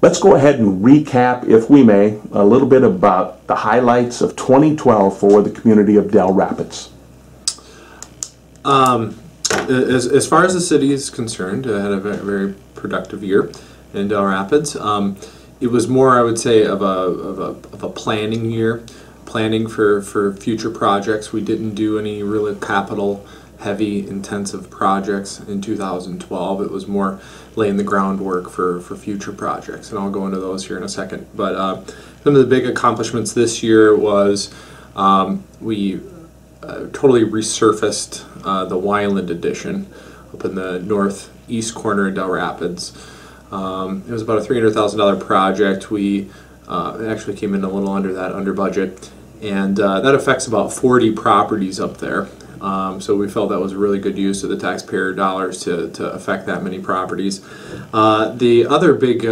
Let's go ahead and recap, if we may, a little bit about the highlights of 2012 for the community of Dell Rapids. As far as the city is concerned, I had a very productive year in Dell Rapids. It was more, I would say, of a planning year, planning for future projects. We didn't do any really capital heavy intensive projects in 2012. It was more laying the groundwork for future projects, and I'll go into those here in a second. But some of the big accomplishments this year was we totally resurfaced the Weiland Edition up in the northeast corner of Dell Rapids. It was about a $300,000 project. We actually came in a little under budget, and that affects about 40 properties up there. So we felt that was a really good use of the taxpayer dollars to affect that many properties. The other big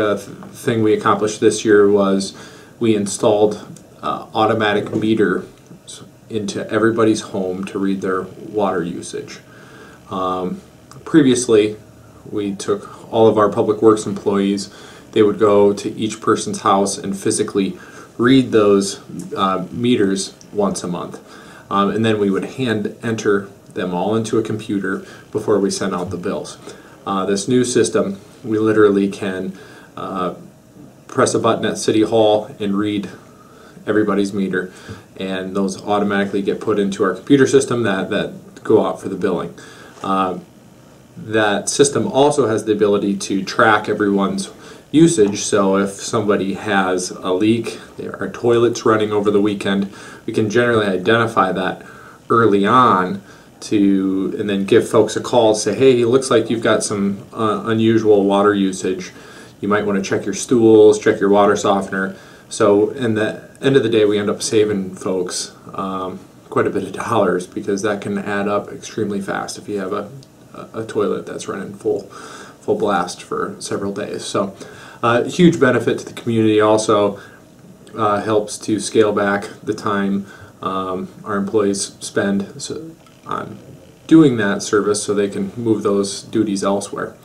thing we accomplished this year was we installed automatic meter into everybody's home to read their water usage. Previously, we took all of our public works employees, they would go to each person's house and physically read those meters once a month. And then we would hand enter them all into a computer before we sent out the bills. This new system, we literally can press a button at City Hall and read everybody's meter, and those automatically get put into our computer system that go out for the billing. That system also has the ability to track everyone's usage, so if somebody has a leak, our toilet's running over the weekend, we can generally identify that early on and then give folks a call, say, hey, it looks like you've got some unusual water usage. You might want to check your stools, check your water softener. So in the end of the day, we end up saving folks quite a bit of dollars, because that can add up extremely fast if you have a toilet that's running full blast for several days. So huge benefit to the community. Also helps to scale back the time our employees spend on doing that service, so they can move those duties elsewhere.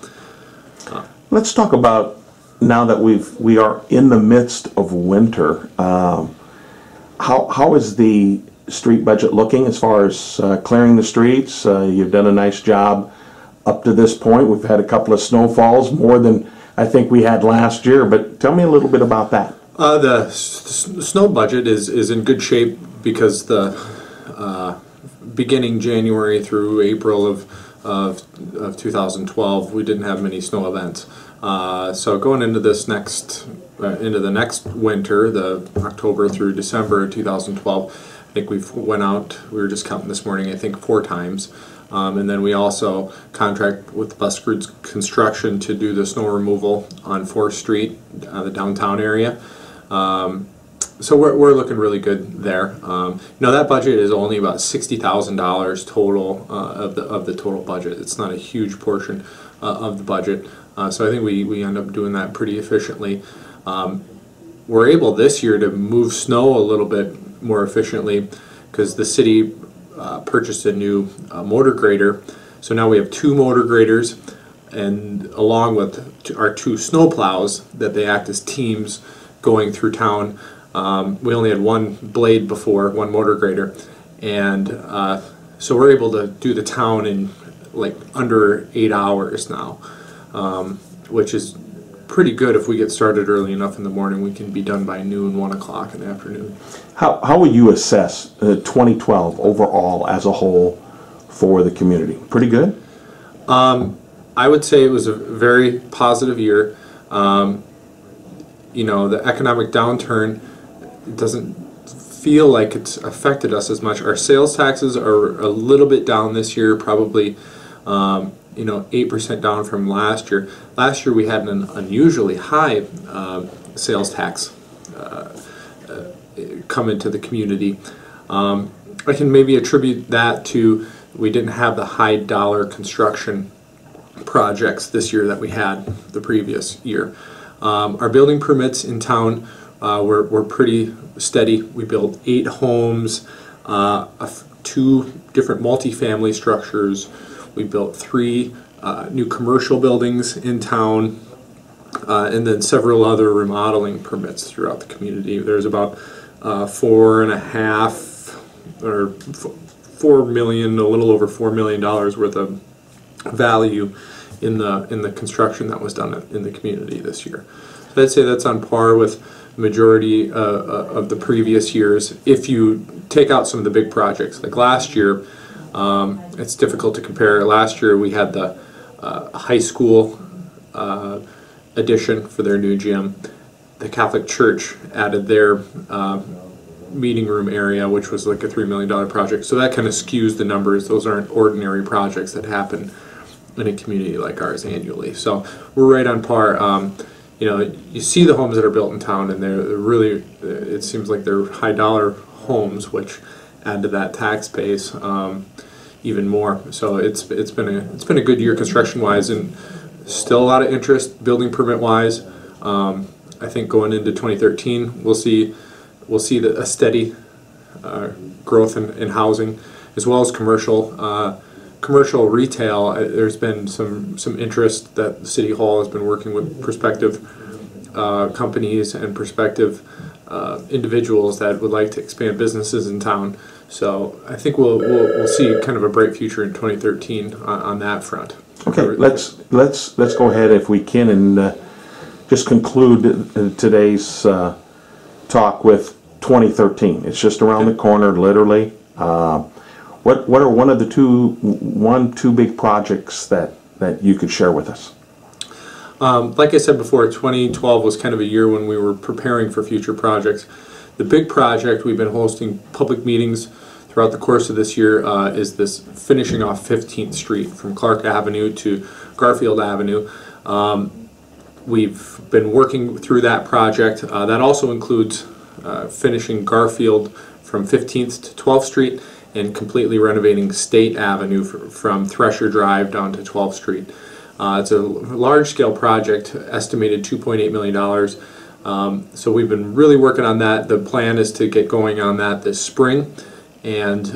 Let's talk about, now that we are in the midst of winter, how is the street budget looking as far as clearing the streets? You've done a nice job up to this point. We've had a couple of snowfalls, more than I think we had last year, but tell me a little bit about that. The snow budget is in good shape, because the beginning January through April of 2012, we didn't have many snow events. So going into this into the next winter, the October through December 2012, I think we were just counting this morning, I think 4 times. And then we also contract with Bus Crews Construction to do the snow removal on 4th Street, the downtown area. So we're looking really good there. That budget is only about $60,000 total of the total budget. It's not a huge portion of the budget. So I think we end up doing that pretty efficiently. We're able this year to move snow a little bit more efficiently, because the city purchased a new motor grader. So now we have 2 motor graders, and along with our 2 snow plows, that they act as teams going through town. We only had 1 blade before, 1 motor grader, and so we're able to do the town in like under 8 hours now, which is pretty good. If we get started early enough in the morning, we can be done by noon, 1 o'clock in the afternoon. How would you assess 2012 overall as a whole for the community? Pretty good? I would say it was a very positive year. The economic downturn doesn't feel like it's affected us as much. Our sales taxes are a little bit down this year, probably 8% down from last year. Last year we had an unusually high sales tax come into the community. I can maybe attribute that to we didn't have the high dollar construction projects this year that we had the previous year. Our building permits in town were pretty steady. We built 8 homes, 2 different multifamily structures. We built 3 new commercial buildings in town. and then several other remodeling permits throughout the community. There's about 4.5 or 4 million, a little over $4 million worth of value in the construction that was done in the community this year. So I'd say that's on par with the majority of the previous years. If you take out some of the big projects, like last year, it's difficult to compare. Last year we had the high school addition for their new gym. The Catholic Church added their meeting room area, which was like a $3 million project. So that kind of skews the numbers. Those aren't ordinary projects that happen in a community like ours annually. So we're right on par. You know, you see the homes that are built in town, and they're really, it seems like they're high dollar homes, which add to that tax base even more. So it's been a good year construction wise, and still a lot of interest building permit wise. I think going into 2013, we'll see a steady growth in housing, as well as commercial. Commercial retail, there's been some interest that the City Hall has been working with prospective companies and prospective individuals that would like to expand businesses in town. So I think we'll see kind of a bright future in 2013 on that front. Okay, let's go ahead if we can and just conclude today's talk with 2013. It's just around the corner, literally. What are one of the two big projects that you could share with us? Like I said before, 2012 was kind of a year when we were preparing for future projects. The big project, we've been hosting public meetings throughout the course of this year, is this finishing off 15th Street from Clark Avenue to Garfield Avenue. We've been working through that project. That also includes finishing Garfield from 15th to 12th Street and completely renovating State Avenue from Thresher Drive down to 12th Street. It's a large-scale project, estimated $2.8 million. So we've been really working on that. The plan is to get going on that this spring and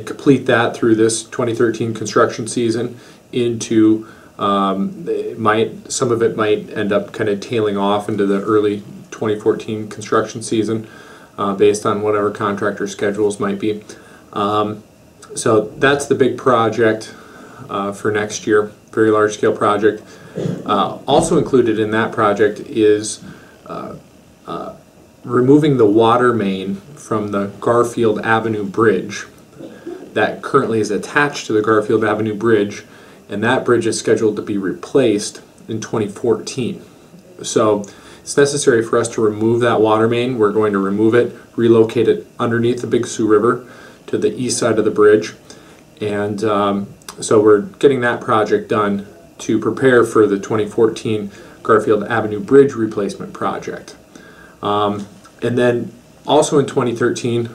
complete that through this 2013 construction season into some of it might end up kind of tailing off into the early 2014 construction season. Based on whatever contractor schedules might be. So that's the big project for next year, very large scale project. Also included in that project is removing the water main from the Garfield Avenue Bridge that currently is attached to the Garfield Avenue Bridge, and that bridge is scheduled to be replaced in 2014. So it's necessary for us to remove that water main. We're going to remove it, relocate it underneath the Big Sioux River to the east side of the bridge. And so we're getting that project done to prepare for the 2014 Garfield Avenue Bridge replacement project. And then also in 2013,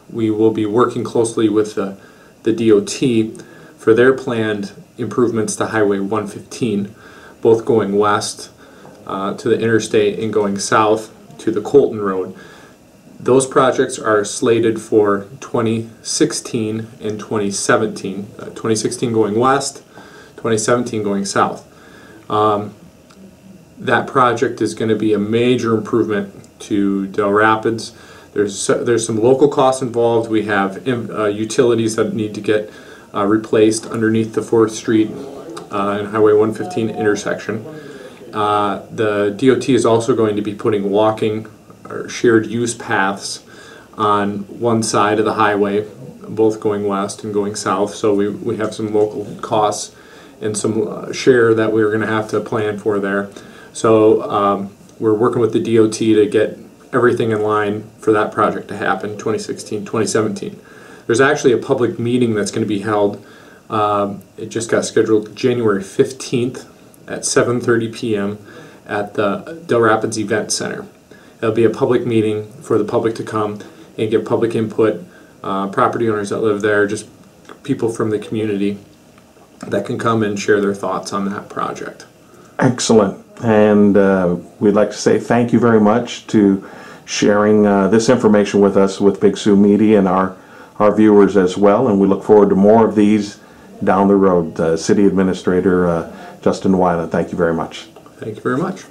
we will be working closely with the DOT for their planned improvements to Highway 115, both going west to the interstate and going south to the Colton Road. Those projects are slated for 2016 and 2017. 2016 going west, 2017 going south. That project is going to be a major improvement to Dell Rapids. There's some local costs involved. We have utilities that need to get replaced underneath the 4th Street and Highway 115 intersection. The DOT is also going to be putting walking or shared use paths on one side of the highway, both going west and going south. So we have some local costs and some share that we're going to have to plan for there. So we're working with the DOT to get everything in line for that project to happen 2016, 2017. There's actually a public meeting that's going to be held. It just got scheduled January 15th at 7:30 p.m. at the Dell Rapids Event Center. It'll be a public meeting for the public to come and give public input, property owners that live there, just people from the community that can come and share their thoughts on that project. Excellent. And we'd like to say thank you very much to sharing this information with us with Big Sioux Media and our viewers as well. And we look forward to more of these down the road. City Administrator Justin Weiland, thank you very much. Thank you very much.